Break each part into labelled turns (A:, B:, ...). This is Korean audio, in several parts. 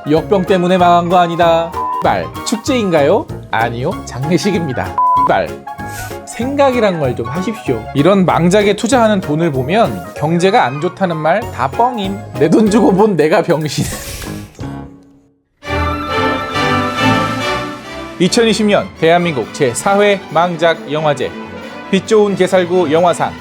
A: 역병 때문에 망한 거 아니다. 말 축제인가요? 아니요, 장례식입니다. 말 생각이란 걸 좀 하십시오. 이런 망작에 투자하는 돈을 보면 경제가 안 좋다는 말 다 뻥임. 내 돈 주고 본 내가 병신. 2020년 대한민국 제4회 망작 영화제 빛 좋은 개살구 영화상.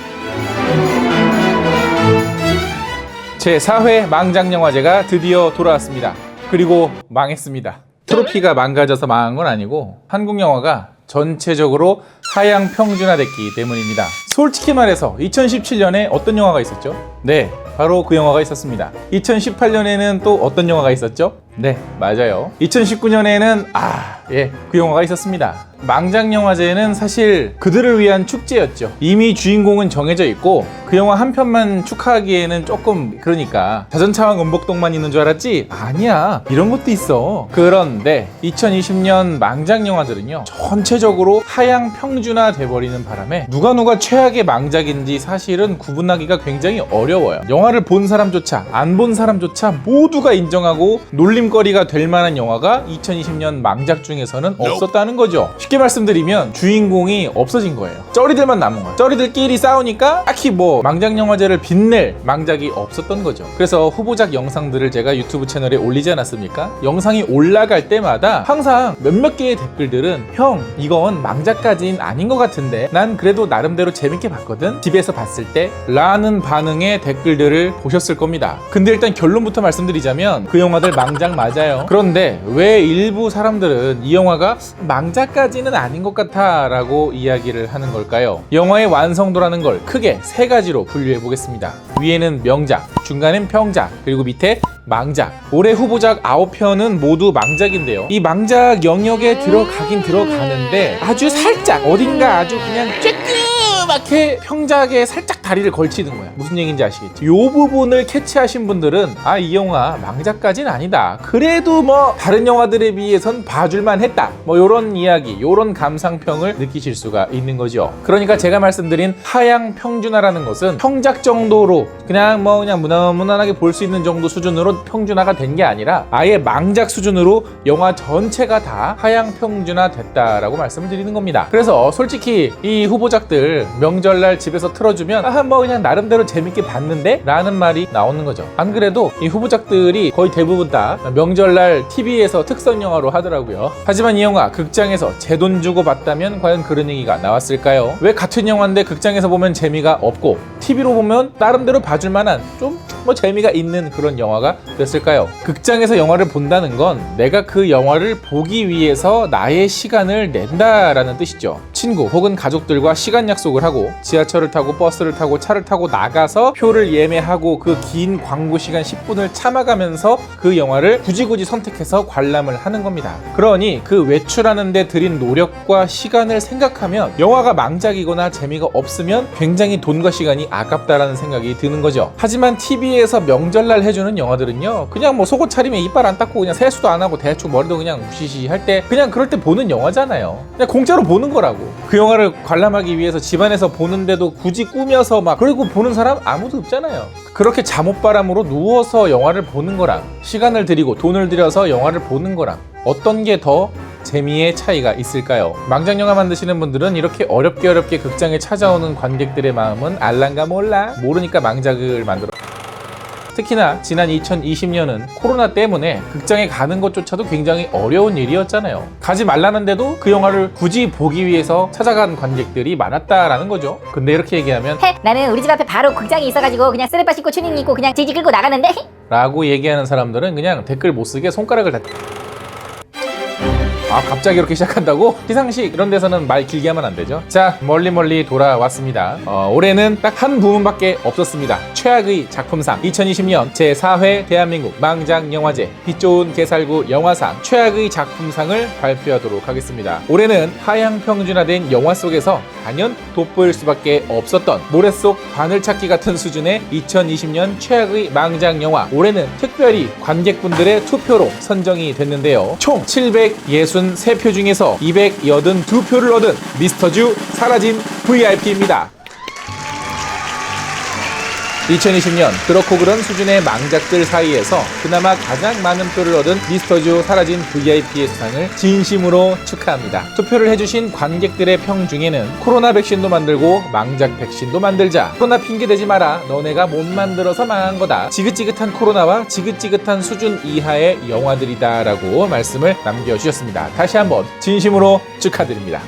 A: 제4회 망작 영화제가 드디어 돌아왔습니다. 그리고 망했습니다. 트로피가 망가져서 망한 건 아니고 한국 영화가 전체적으로 하향 평준화됐기 때문입니다. 솔직히 말해서 2017년에 어떤 영화가 있었죠? 네, 바로 그 영화가 있었습니다. 2018년에는 또 어떤 영화가 있었죠? 네, 맞아요. 2019년에는 그 영화가 있었습니다. 망작 영화제는 사실 그들을 위한 축제였죠. 이미 주인공은 정해져 있고 그 영화 한 편만 축하하기에는 조금 그러니까 자전차왕 은복동만 있는 줄 알았지? 아니야, 이런 것도 있어. 그런데 2020년 망작 영화들은요, 전체적으로 하향 평준화 돼버리는 바람에 누가 최악의 망작인지 사실은 구분하기가 굉장히 어려워요. 영화를 본 사람조차 안 본 사람조차 모두가 인정하고 놀림거리가 될 만한 영화가 2020년 망작 중에서는 없었다는 거죠. 쉽게 말씀드리면 주인공이 없어진 거예요. 쩌리들만 남은 거예요. 쩌리들끼리 싸우니까 딱히 망작 영화제를 빛낼 망작이 없었던 거죠. 그래서 후보작 영상들을 제가 유튜브 채널에 올리지 않았습니까? 영상이 올라갈 때마다 항상 몇몇 개의 댓글들은 형, 이건 망작까진 아닌 것 같은데 난 그래도 나름대로 재밌게 봤거든? 집에서 봤을 때? 라는 반응의 댓글들을 보셨을 겁니다. 근데 일단 결론부터 말씀드리자면 그 영화들 망작 맞아요. 그런데 왜 일부 사람들은 이 영화가 망작까지는 아닌 것 같아 라고 이야기를 하는 걸까요? 영화의 완성도라는 걸 크게 세 가지로 분류해 보겠습니다. 위에는 명작, 중간엔 평작, 그리고 밑에 망작. 올해 후보작 9편은 모두 망작인데요. 이 망작 영역에 들어가긴 들어가는데 아주 살짝 어딘가 아주 그냥 쬐끄맣게 평작에 살짝 다리를 걸치는 거야. 무슨 얘기인지 아시겠죠? 이 부분을 캐치하신 분들은 이 영화 망작까지는 아니다. 그래도 다른 영화들에 비해선 봐줄만 했다. 요런 이야기, 요런 감상평을 느끼실 수가 있는 거죠. 그러니까 제가 말씀드린 하향 평준화라는 것은 평작 정도로 그냥 무난하게 볼 수 있는 정도 수준으로 평준화가 된 게 아니라 아예 망작 수준으로 영화 전체가 다 하향 평준화 됐다라고 말씀을 드리는 겁니다. 그래서 솔직히 이 후보작들 명절날 집에서 틀어주면 그냥 나름대로 재밌게 봤는데? 라는 말이 나오는 거죠. 안 그래도 이 후보작들이 거의 대부분 다 명절날 TV에서 특선 영화로 하더라고요. 하지만 이 영화 극장에서 제 돈 주고 봤다면 과연 그런 얘기가 나왔을까요? 왜 같은 영화인데 극장에서 보면 재미가 없고 TV로 보면 나름대로 봐줄 만한 좀 재미가 있는 그런 영화가 됐을까요? 극장에서 영화를 본다는 건 내가 그 영화를 보기 위해서 나의 시간을 낸다라는 뜻이죠. 친구 혹은 가족들과 시간 약속을 하고 지하철을 타고 버스를 타고 차를 타고 나가서 표를 예매하고 그 긴 광고 시간 10분을 참아가면서 그 영화를 굳이 선택해서 관람을 하는 겁니다. 그러니 그 외출하는 데 들인 노력과 시간을 생각하면 영화가 망작이거나 재미가 없으면 굉장히 돈과 시간이 아깝다라는 생각이 드는 거죠. 하지만 TV에서 명절날 해주는 영화들은요, 그냥 속옷 차림에 이빨 안 닦고 그냥 세수도 안 하고 대충 머리도 그냥 무시시 할 때 그냥 그럴 때 보는 영화잖아요. 그냥 공짜로 보는 거라고. 그 영화를 관람하기 위해서 집안에서 보는데도 굳이 꾸며서 그리고 보는 사람 아무도 없잖아요. 그렇게 잠옷바람으로 누워서 영화를 보는 거랑 시간을 들이고 돈을 들여서 영화를 보는 거랑 어떤 게 더 재미의 차이가 있을까요? 망작 영화 만드시는 분들은 이렇게 어렵게 극장에 찾아오는 관객들의 마음은 알란가 몰라? 모르니까 망작을 만들어. 특히나 지난 2020년은 코로나 때문에 극장에 가는 것조차도 굉장히 어려운 일이었잖아요. 가지 말라는데도 그 영화를 굳이 보기 위해서 찾아간 관객들이 많았다라는 거죠. 근데 이렇게 얘기하면
B: 나는 우리 집 앞에 바로 극장이 있어가지고 그냥 쓰레빠 신고 추닝 입고 그냥 질질 끌고 나가는데
A: 라고 얘기하는 사람들은 그냥 댓글 못 쓰게 손가락을 다 갑자기 이렇게 시작한다고? 시상식 이런 데서는 말 길게 하면 안 되죠. 자, 멀리 돌아왔습니다. 올해는 딱 한 부문밖에 없었습니다. 최악의 작품상 2020년 제4회 대한민국 망작 영화제 빛 좋은 개살구 영화상 최악의 작품상을 발표하도록 하겠습니다. 올해는 하향 평준화된 영화 속에서 단연 돋보일 수밖에 없었던 모래 속 바늘찾기 같은 수준의 2020년 최악의 망작 영화. 올해는 특별히 관객분들의 투표로 선정이 됐는데요. 총 763표 중에서 282표를 얻은 미스터주 사라진 VIP입니다. 2020년 그렇고 그런 수준의 망작들 사이에서 그나마 가장 많은 표를 얻은 미스터주 사라진 VIP의 수상을 진심으로 축하합니다. 투표를 해주신 관객들의 평 중에는 코로나 백신도 만들고 망작 백신도 만들자, 코로나 핑계대지 마라, 너네가 못 만들어서 망한 거다, 지긋지긋한 코로나와 지긋지긋한 수준 이하의 영화들이다 라고 말씀을 남겨주셨습니다. 다시 한번 진심으로 축하드립니다.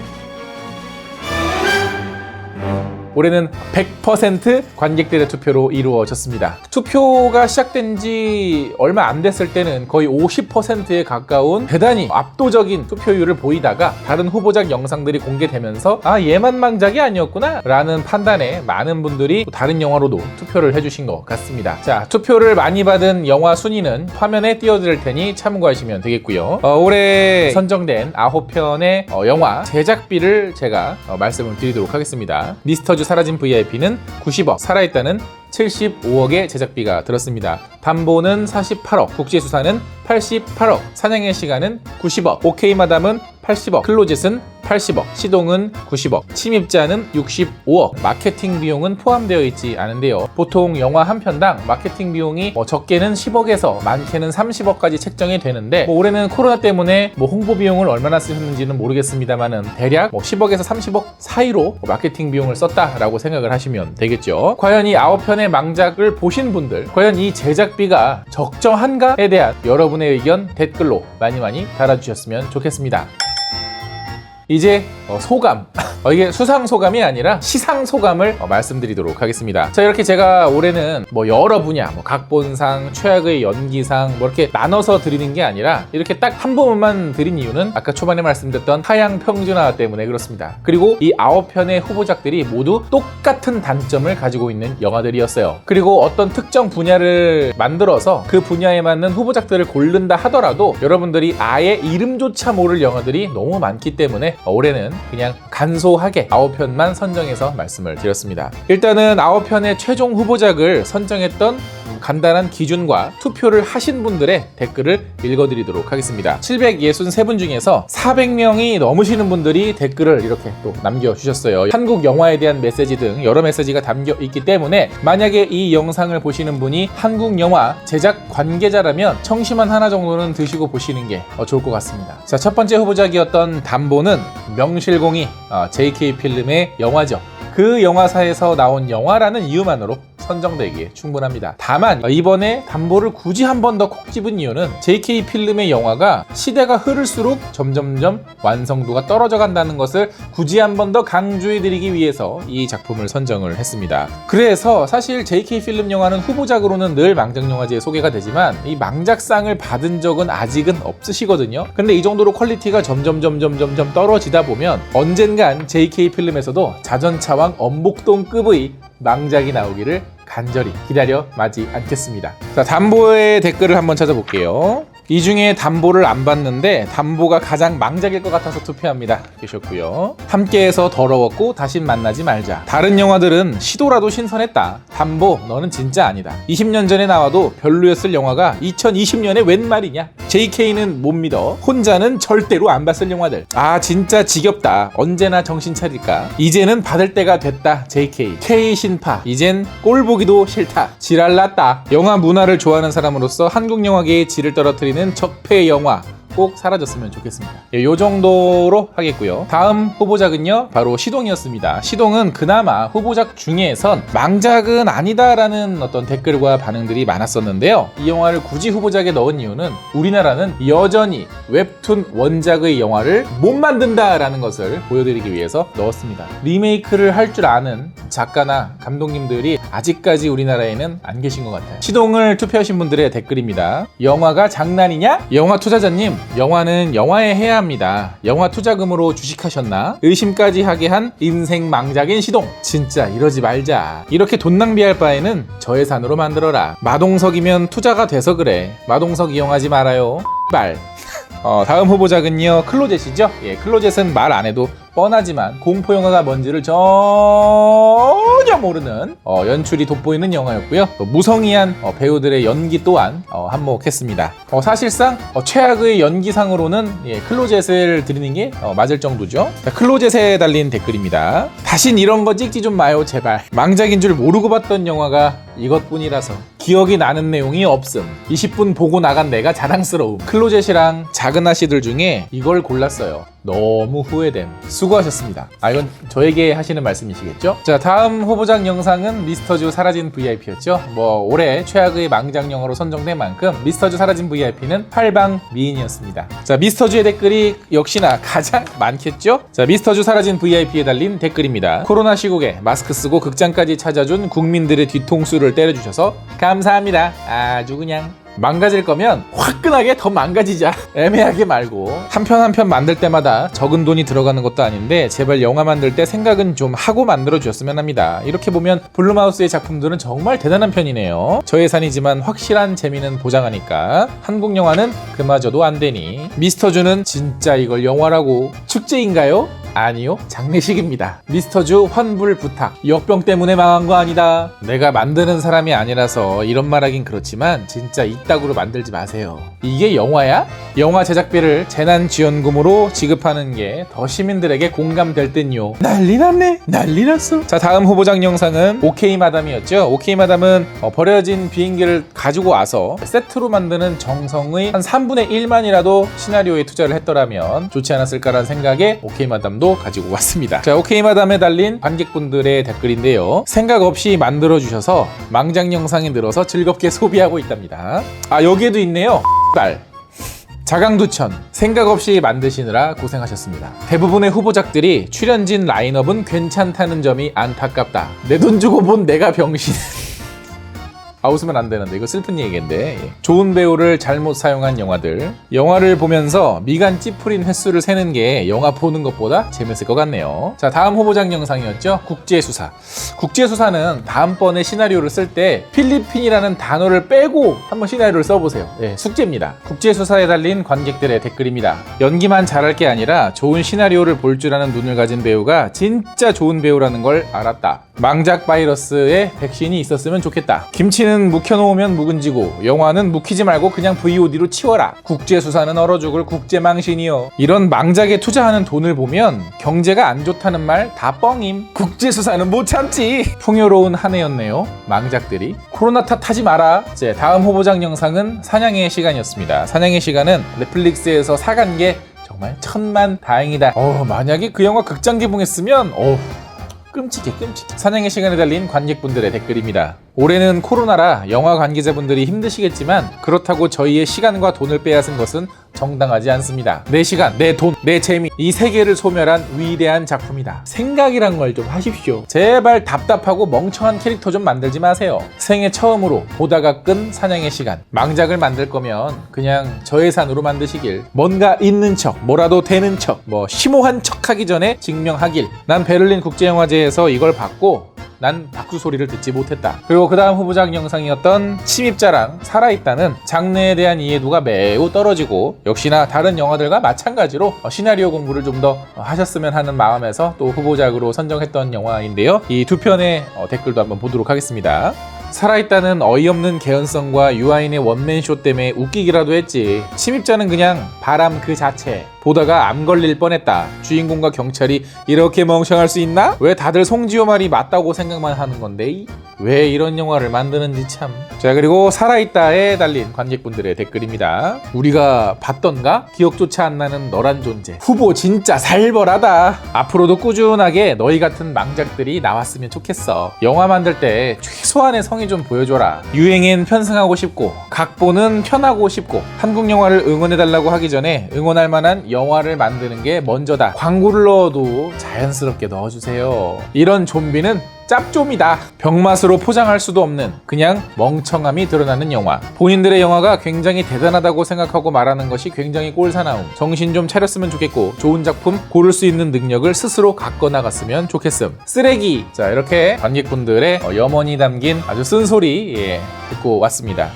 A: 올해는 100% 관객들의 투표로 이루어졌습니다. 투표가 시작된 지 얼마 안 됐을 때는 거의 50%에 가까운 대단히 압도적인 투표율을 보이다가 다른 후보작 영상들이 공개되면서 아, 얘만 망작이 아니었구나 라는 판단에 많은 분들이 다른 영화로도 투표를 해주신 것 같습니다. 자, 투표를 많이 받은 영화 순위는 화면에 띄워드릴 테니 참고하시면 되겠고요. 올해 선정된 9편의 영화 제작비를 제가 말씀을 드리도록 하겠습니다. 미스터주 사라진 VIP는 90억, 살아있다는 75억의 제작비가 들었습니다. 담보는 48억, 국제수사는 88억, 사냥의 시간은 90억, 오케이 마담은 80억, 클로젯은 80억, 시동은 90억, 침입자는 65억, 마케팅 비용은 포함되어 있지 않은데요. 보통 영화 한 편당 마케팅 비용이 적게는 10억에서 많게는 30억까지 책정이 되는데 올해는 코로나 때문에 홍보 비용을 얼마나 쓰셨는지는 모르겠습니다만은 대략 10억에서 30억 사이로 마케팅 비용을 썼다라고 생각을 하시면 되겠죠. 과연 이 9편의 망작을 보신 분들, 과연 이 제작비가 적정한가에 대한 여러분의 의견 댓글로 많이 달아주셨으면 좋겠습니다. 이제 소감, 이게 수상 소감이 아니라 시상 소감을 말씀드리도록 하겠습니다. 자, 이렇게 제가 올해는 여러 분야, 각본상, 최악의 연기상 이렇게 나눠서 드리는 게 아니라 이렇게 딱 한 부분만 드린 이유는 아까 초반에 말씀드렸던 하향 평준화 때문에 그렇습니다. 그리고 이 9편의 후보작들이 모두 똑같은 단점을 가지고 있는 영화들이었어요. 그리고 어떤 특정 분야를 만들어서 그 분야에 맞는 후보작들을 고른다 하더라도 여러분들이 아예 이름조차 모를 영화들이 너무 많기 때문에 올해는 그냥 간소하게 9편만 선정해서 말씀을 드렸습니다. 일단은 9편의 최종 후보작을 선정했던 간단한 기준과 투표를 하신 분들의 댓글을 읽어드리도록 하겠습니다. 763분 중에서 400명이 넘으시는 분들이 댓글을 이렇게 또 남겨주셨어요. 한국 영화에 대한 메시지 등 여러 메시지가 담겨 있기 때문에 만약에 이 영상을 보시는 분이 한국 영화 제작 관계자라면 청심환 하나 정도는 드시고 보시는 게 좋을 것 같습니다. 자, 첫 번째 후보작이었던 담보는 명실공히 JK 필름의 영화죠. 그 영화사에서 나온 영화라는 이유만으로 선정되기에 충분합니다. 다만 이번에 담보를 굳이 한 번 더 콕 집은 이유는 JK 필름의 영화가 시대가 흐를수록 점점점 완성도가 떨어져 간다는 것을 굳이 한 번 더 강조해드리기 위해서 이 작품을 선정을 했습니다. 그래서 사실 JK 필름 영화는 후보작으로는 늘 망작영화제에 소개가 되지만 이 망작상을 받은 적은 아직은 없으시거든요. 근데 이 정도로 퀄리티가 점점 떨어지다 보면 언젠간 JK 필름에서도 자전차왕 엄복동급의 망작이 나오기를 간절히 기다려 마지 않겠습니다. 자, 담보의 댓글을 한번 찾아볼게요. 이 중에 담보를 안 봤는데 담보가 가장 망작일 것 같아서 투표합니다 계셨고요. 함께해서 더러웠고 다신 만나지 말자. 다른 영화들은 시도라도 신선했다. 담보 너는 진짜 아니다. 20년 전에 나와도 별로였을 영화가 2020년에 웬 말이냐. JK는 못 믿어. 혼자는 절대로 안 봤을 영화들. 아, 진짜 지겹다. 언제나 정신 차릴까. 이제는 받을 때가 됐다. JK K 신파 이젠 꼴 보기도 싫다. 지랄났다. 영화 문화를 좋아하는 사람으로서 한국 영화계의 질을 떨어뜨리는 적폐 영화 꼭 사라졌으면 좋겠습니다. 요 정도로 하겠고요. 다음 후보작은요, 바로 시동이었습니다. 시동은 그나마 후보작 중에선 망작은 아니다라는 어떤 댓글과 반응들이 많았었는데요. 이 영화를 굳이 후보작에 넣은 이유는 우리나라는 여전히 웹툰 원작의 영화를 못 만든다라는 것을 보여드리기 위해서 넣었습니다. 리메이크를 할 줄 아는 작가나 감독님들이 아직까지 우리나라에는 안 계신 것 같아요. 시동을 투표하신 분들의 댓글입니다. 영화가 장난이냐? 영화 투자자님, 영화는 영화에 해야 합니다. 영화 투자금으로 주식하셨나? 의심까지 하게 한 인생 망작인 시동. 진짜 이러지 말자. 이렇게 돈 낭비할 바에는 저예산으로 만들어라. 마동석이면 투자가 돼서 그래. 마동석 이용하지 말아요. 발. 다음 후보작은요, 클로젯이죠. 예, 클로젯은 말 안 해도 뻔하지만 공포영화가 뭔지를 전혀 모르는 연출이 돋보이는 영화였고요. 무성의한 배우들의 연기 또한 한몫했습니다. 사실상 최악의 연기상으로는 클로젯을 드리는 게 맞을 정도죠. 자, 클로젯에 달린 댓글입니다. 다신 이런 거 찍지 좀 마요 제발. 망작인 줄 모르고 봤던 영화가 이것뿐이라서 기억이 나는 내용이 없음. 20분 보고 나간 내가 자랑스러움. 클로젯이랑 작은 아씨들 중에 이걸 골랐어요. 너무 후회됨. 수고하셨습니다. 이건 저에게 하시는 말씀이시겠죠? 자, 다음 후보작 영상은 미스터주 사라진 VIP였죠. 올해 최악의 망작 영화로 선정된 만큼 미스터주 사라진 VIP는 팔방 미인이었습니다. 자, 미스터주의 댓글이 역시나 가장 많겠죠? 자, 미스터주 사라진 VIP에 달린 댓글입니다. 코로나 시국에 마스크 쓰고 극장까지 찾아준 국민들의 뒤통수를 때려주셔서 감사합니다. 아주 그냥 망가질 거면 화끈하게 더 망가지자. 애매하게 말고 한 편 한 편 만들 때마다 적은 돈이 들어가는 것도 아닌데 제발 영화 만들 때 생각은 좀 하고 만들어 주셨으면 합니다. 이렇게 보면 블룸하우스의 작품들은 정말 대단한 편이네요. 저예산이지만 확실한 재미는 보장하니까 한국 영화는 그마저도 안 되니 미스터주는 진짜 이걸 영화라고. 축제인가요? 아니요, 장례식입니다. 미스터주 환불 부탁. 역병 때문에 망한 거 아니다. 내가 만드는 사람이 아니라서 이런 말하긴 그렇지만 진짜 이따구로 만들지 마세요. 이게 영화야? 영화 제작비를 재난지원금으로 지급하는 게 더 시민들에게 공감될 듯요. 난리 났네. 난리 났어. 자, 다음 후보작 영상은 오케이 마담이었죠. 오케이 마담은 버려진 비행기를 가지고 와서 세트로 만드는 정성의 한 3분의 1만이라도 시나리오에 투자를 했더라면 좋지 않았을까라는 생각에 오케이 마담도 가지고 왔습니다. 자, 오케이 마담에 달린 관객분들의 댓글인데요. 생각 없이 만들어주셔서 망작 영상에 늘어서 즐겁게 소비하고 있답니다. 여기에도 있네요. 자강두천 생각 없이 만드시느라 고생하셨습니다. 대부분의 후보작들이 출연진 라인업은 괜찮다는 점이 안타깝다. 내 돈 주고 본 내가 병신. 웃으면 안 되는데 이거 슬픈 얘기인데. 좋은 배우를 잘못 사용한 영화들. 영화를 보면서 미간 찌푸린 횟수를 세는 게 영화 보는 것보다 재밌을 것 같네요. 자, 다음 후보작 영상이었죠. 국제수사. 국제수사는 다음번에 시나리오를 쓸 때 필리핀이라는 단어를 빼고 한번 시나리오를 써보세요. 숙제입니다. 국제수사에 달린 관객들의 댓글입니다. 연기만 잘할 게 아니라 좋은 시나리오를 볼 줄 아는 눈을 가진 배우가 진짜 좋은 배우라는 걸 알았다. 망작 바이러스에 백신이 있었으면 좋겠다. 김치는 묵혀놓으면 묵은지고 영화는 묵히지 말고 그냥 VOD로 치워라. 국제수사는 얼어 죽을 국제망신이요. 이런 망작에 투자하는 돈을 보면 경제가 안 좋다는 말 다 뻥임. 국제수사는 못 참지. 풍요로운 한 해였네요. 망작들이. 코로나 탓하지 마라. 이제 다음 후보작 영상은 사냥의 시간이었습니다. 사냥의 시간은 넷플릭스에서 사간 게 정말 천만 다행이다. 만약에 그 영화 극장 개봉했으면 끔찍해. 사냥의 시간에 달린 관객분들의 댓글입니다. 올해는 코로나라 영화 관계자분들이 힘드시겠지만 그렇다고 저희의 시간과 돈을 빼앗은 것은 정당하지 않습니다. 내 시간, 내 돈, 내 재미, 이 세 개를 소멸한 위대한 작품이다. 생각이란 걸 좀 하십시오. 제발 답답하고 멍청한 캐릭터 좀 만들지 마세요. 생애 처음으로 보다가 끈 사냥의 시간. 망작을 만들 거면 그냥 저예산으로 만드시길. 뭔가 있는 척, 뭐라도 되는 척, 심오한 척 하기 전에 증명하길. 난 베를린 국제영화제에서 이걸 받고 난 박수 소리를 듣지 못했다. 그리고 그 다음 후보작 영상이었던 침입자랑 살아있다는 장르에 대한 이해도가 매우 떨어지고 역시나 다른 영화들과 마찬가지로 시나리오 공부를 좀 더 하셨으면 하는 마음에서 또 후보작으로 선정했던 영화인데요. 이 두 편의 댓글도 한번 보도록 하겠습니다. 살아있다는 어이없는 개연성과 유아인의 원맨쇼 때문에 웃기기라도 했지. 침입자는 그냥 바람 그 자체. 보다가 암 걸릴 뻔했다. 주인공과 경찰이 이렇게 멍청할 수 있나? 왜 다들 송지효 말이 맞다고 생각만 하는 건데? 왜 이런 영화를 만드는지 참. 자, 그리고 살아있다에 달린 관객분들의 댓글입니다. 우리가 봤던가? 기억조차 안 나는 너란 존재. 후보 진짜 살벌하다. 앞으로도 꾸준하게 너희 같은 망작들이 나왔으면 좋겠어. 영화 만들 때 최소한의 성의 좀 보여줘라. 유행엔 편승하고 싶고 각본은 편하고 싶고 한국 영화를 응원해달라고 하기 전에 응원할 만한 영화를 만드는 게 먼저다. 광고를 넣어도 자연스럽게 넣어주세요. 이런 좀비는 짭좀이다. 병맛으로 포장할 수도 없는 그냥 멍청함이 드러나는 영화. 본인들의 영화가 굉장히 대단하다고 생각하고 말하는 것이 굉장히 꼴사나움. 정신 좀 차렸으면 좋겠고 좋은 작품 고를 수 있는 능력을 스스로 갖고 나갔으면 좋겠음. 쓰레기. 자, 이렇게 관객분들의 염원이 담긴 아주 쓴소리 듣고 왔습니다.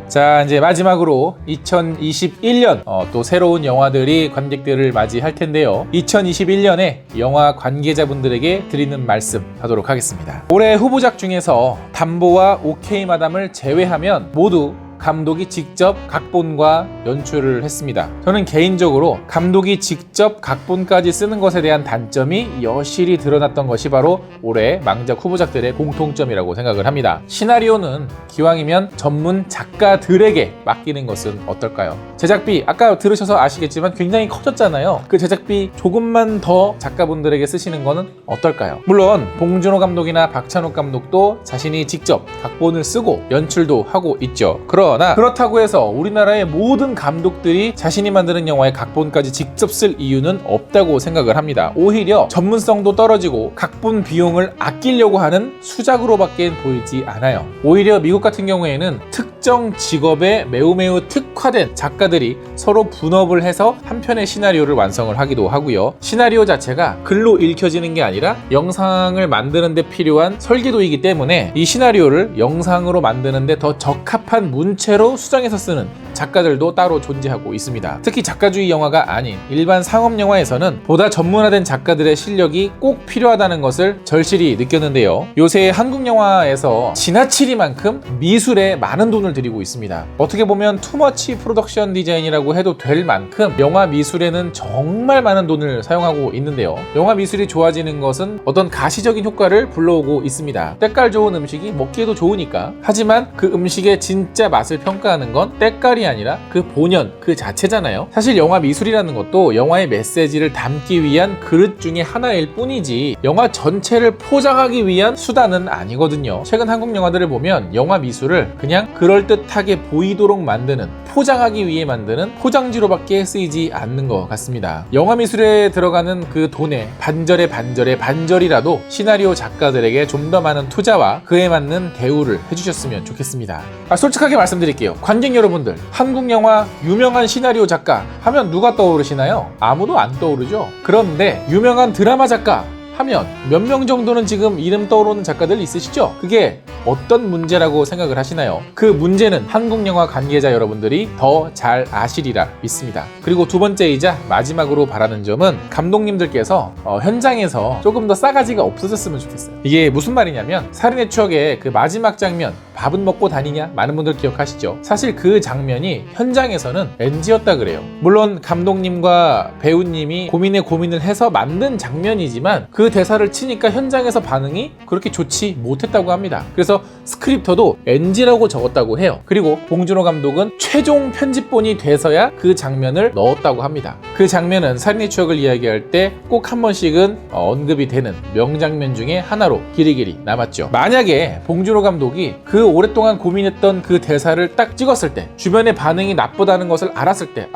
A: 자, 이제 마지막으로 2021년 또 새로운 영화들이 관객들을 맞이할 텐데요. 2021년에 영화 관계자분들에게 드리는 말씀 하도록 하겠습니다. 올해 후보작 중에서 담보와 오케이 마담을 제외하면 모두 감독이 직접 각본과 연출을 했습니다. 저는 개인적으로 감독이 직접 각본까지 쓰는 것에 대한 단점이 여실히 드러났던 것이 바로 올해 망작 후보작들의 공통점이라고 생각을 합니다. 시나리오는 기왕이면 전문 작가들에게 맡기는 것은 어떨까요? 제작비 아까 들으셔서 아시겠지만 굉장히 커졌잖아요. 그 제작비 조금만 더 작가분들에게 쓰시는 거는 어떨까요? 물론 봉준호 감독이나 박찬욱 감독도 자신이 직접 각본을 쓰고 연출도 하고 있죠. 그러나 그렇다고 해서 우리나라의 모든 감독들이 자신이 만드는 영화의 각본까지 직접 쓸 이유는 없다고 생각을 합니다. 오히려 전문성도 떨어지고 각본 비용을 아끼려고 하는 수작으로밖에 보이지 않아요. 오히려 미국 같은 경우에는 특정 직업에 매우 특화된 작가들이 서로 분업을 해서 한 편의 시나리오를 완성을 하기도 하고요. 시나리오 자체가 글로 읽혀지는 게 아니라 영상을 만드는 데 필요한 설계도이기 때문에 이 시나리오를 영상으로 만드는 데 더 적합한 문체로 수정해서 쓰는 작가들도 따로 존재하고 있습니다. 특히 작가주의 영화가 아닌 일반 상업 영화에서는 보다 전문화된 작가들의 실력이 꼭 필요하다는 것을 절실히 느꼈는데요. 요새 한국 영화에서 지나치리만큼 미술에 많은 돈을 들이고 있습니다. 어떻게 보면 투머치 프로덕션 디자인이라고 해도 될 만큼 영화 미술에는 정말 많은 돈을 사용하고 있는데요. 영화 미술이 좋아지는 것은 어떤 가시적인 효과를 불러오고 있습니다. 때깔 좋은 음식이 먹기에도 좋으니까. 하지만 그 음식의 진짜 맛을 평가하는 건 때깔이 아니라 그 본연 그 자체잖아요. 사실 영화 미술이라는 것도 영화의 메시지를 담기 위한 그릇 중에 하나일 뿐이지 영화 전체를 포장하기 위한 수단은 아니거든요. 최근 한국 영화들을 보면 영화 미술을 그냥 그럴듯하게 보이도록 만드는, 포장하기 위해 만드는 포장지로밖에 쓰이지 않는 것 같습니다. 영화 미술에 들어가는 그 돈의 반절의 반절이라도 시나리오 작가들에게 좀 더 많은 투자와 그에 맞는 대우를 해주셨으면 좋겠습니다. 솔직하게 말씀드릴게요. 관객 여러분들, 한국 영화 유명한 시나리오 작가 하면 누가 떠오르시나요? 아무도 안 떠오르죠? 그런데 유명한 드라마 작가 하면 몇 명 정도는 지금 이름 떠오르는 작가들 있으시죠? 그게 어떤 문제라고 생각을 하시나요? 그 문제는 한국 영화 관계자 여러분들이 더 잘 아시리라 믿습니다. 그리고 두 번째이자 마지막으로 바라는 점은 감독님들께서 현장에서 조금 더 싸가지가 없어졌으면 좋겠어요. 이게 무슨 말이냐면 살인의 추억의 그 마지막 장면, 밥은 먹고 다니냐? 많은 분들 기억하시죠? 사실 그 장면이 현장에서는 NG였다 그래요. 물론 감독님과 배우님이 고민을 해서 만든 장면이지만 그 대사를 치니까 현장에서 반응이 그렇게 좋지 못했다고 합니다. 그래서 스크립터도 NG라고 적었다고 해요. 그리고 봉준호 감독은 최종 편집본이 돼서야 그 장면을 넣었다고 합니다. 그 장면은 살인의 추억을 이야기할 때 꼭 한 번씩은 언급이 되는 명장면 중에 하나로 길이길이 남았죠. 만약에 봉준호 감독이 그 오랫동안 고민했던 그 대사를 딱 찍었을 때 주변의 반응이 나쁘다는 것을 알았을 때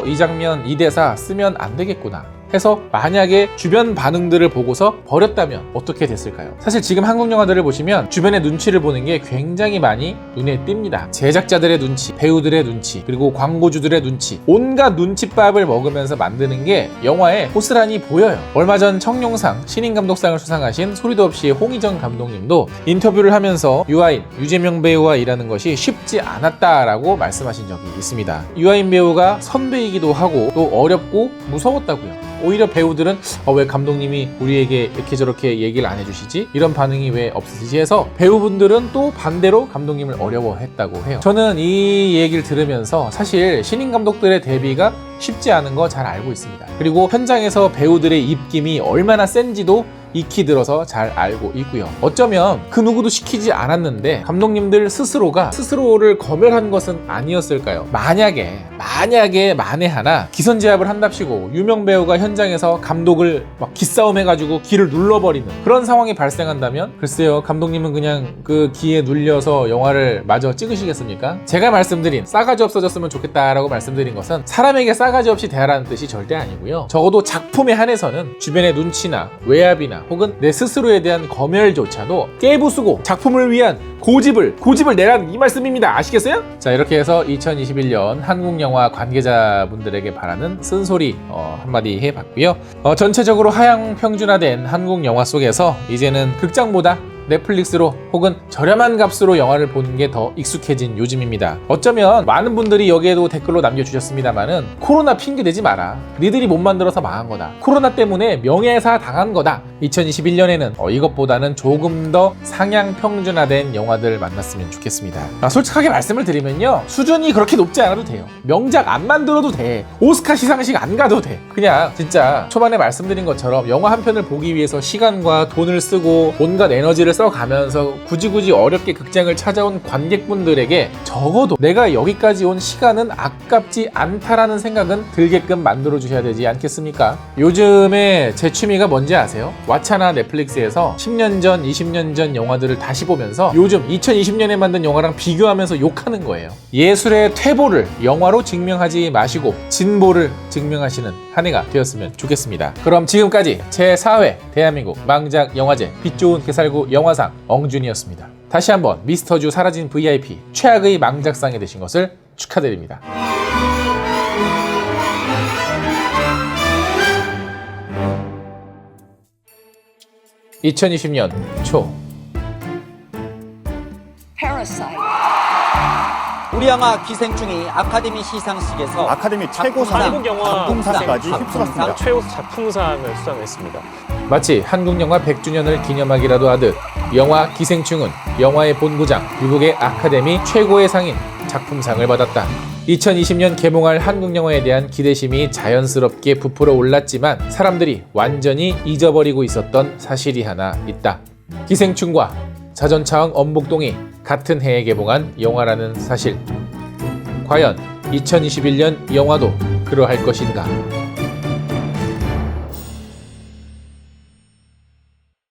A: 이 장면, 이 대사 쓰면 안 되겠구나 해서 만약에 주변 반응들을 보고서 버렸다면 어떻게 됐을까요? 사실 지금 한국 영화들을 보시면 주변의 눈치를 보는 게 굉장히 많이 눈에 띕니다. 제작자들의 눈치, 배우들의 눈치, 그리고 광고주들의 눈치, 온갖 눈칫밥을 먹으면서 만드는 게 영화에 고스란히 보여요. 얼마 전 청룡상 신인감독상을 수상하신 소리도 없이의 홍희정 감독님도 인터뷰를 하면서 유아인, 유재명 배우와 일하는 것이 쉽지 않았다라고 말씀하신 적이 있습니다. 유아인 배우가 선배이기도 하고 또 어렵고 무서웠다고요. 오히려 배우들은 왜 감독님이 우리에게 이렇게 저렇게 얘기를 안 해주시지? 이런 반응이 왜 없으시지? 해서 배우분들은 또 반대로 감독님을 어려워했다고 해요. 저는 이 얘기를 들으면서 사실 신인 감독들의 데뷔가 쉽지 않은 거 잘 알고 있습니다. 그리고 현장에서 배우들의 입김이 얼마나 센지도 익히 들어서 잘 알고 있고요. 어쩌면 그 누구도 시키지 않았는데 감독님들 스스로를 검열한 것은 아니었을까요? 만약에 만에 하나 기선제압을 한답시고 유명 배우가 현장에서 감독을 막 기싸움 해가지고 기를 눌러버리는 그런 상황이 발생한다면 글쎄요, 감독님은 그냥 그 기에 눌려서 영화를 마저 찍으시겠습니까? 제가 말씀드린 싸가지 없어졌으면 좋겠다라고 말씀드린 것은 사람에게 싸가지 없이 대하라는 뜻이 절대 아니고요. 적어도 작품에 한해서는 주변의 눈치나 외압이나 혹은 내 스스로에 대한 검열조차도 깨부수고 작품을 위한 고집을 내라는 이 말씀입니다. 아시겠어요? 자, 이렇게 해서 2021년 한국 영화 관계자분들에게 바라는 쓴소리 한마디 해봤고요. 전체적으로 하향 평준화된 한국 영화 속에서 이제는 극장보다 넷플릭스로 혹은 혹은 저렴한 값으로 영화를 보는 게 더 익숙해진 요즘입니다. 어쩌면 많은 분들이 여기에도 댓글로 남겨주셨습니다만은 코로나 핑계대지 마라. 니들이 못 만들어서 망한 거다. 코로나 때문에 명예사 당한 거다. 2021년에는 이것보다는 조금 더 상향 평준화된 영화들 만났으면 좋겠습니다. 솔직하게 말씀을 드리면요, 수준이 그렇게 높지 않아도 돼요. 명작 안 만들어도 돼. 오스카 시상식 안 가도 돼. 그냥 진짜 초반에 말씀드린 것처럼 영화 한 편을 보기 위해서 시간과 돈을 쓰고 온갖 에너지를 써가면서 굳이 어렵게 극장을 찾아온 관객분들에게 적어도 내가 여기까지 온 시간은 아깝지 않다라는 생각은 들게끔 만들어 주셔야 되지 않겠습니까? 요즘에 제 취미가 뭔지 아세요? 왓챠나 넷플릭스에서 10년 전, 20년 전 영화들을 다시 보면서 요즘 2020년에 만든 영화랑 비교하면서 욕하는 거예요. 예술의 퇴보를 영화로 증명하지 마시고 진보를 증명하시는 한 해가 되었으면 좋겠습니다. 그럼 지금까지 제4회 대한민국 망작 영화제 빛 좋은 개살구 영화상 엉준이었습니다. 다시 한번 미스터주 사라진 VIP 최악의 망작상이 되신 것을 축하드립니다. 2020년 초
C: Parasite.
D: 우리 영화 기생충이 아카데미 시상식에서
E: 아카데미 최고상,
F: 한국 영화
E: 작품상까지 휩쓸었습니다.
F: 최우 작품상을 수상했습니다.
A: 마치 한국 영화 100주년을 기념하기라도 하듯 영화 기생충은 영화의 본고장 미국의 아카데미 최고의 상인 작품상을 받았다. 2020년 개봉할 한국 영화에 대한 기대심이 자연스럽게 부풀어 올랐지만 사람들이 완전히 잊어버리고 있었던 사실이 하나 있다. 기생충과 자전차왕 엄복동이 같은 해에 개봉한 영화라는 사실. 과연 2021년 영화도 그러할 것인가?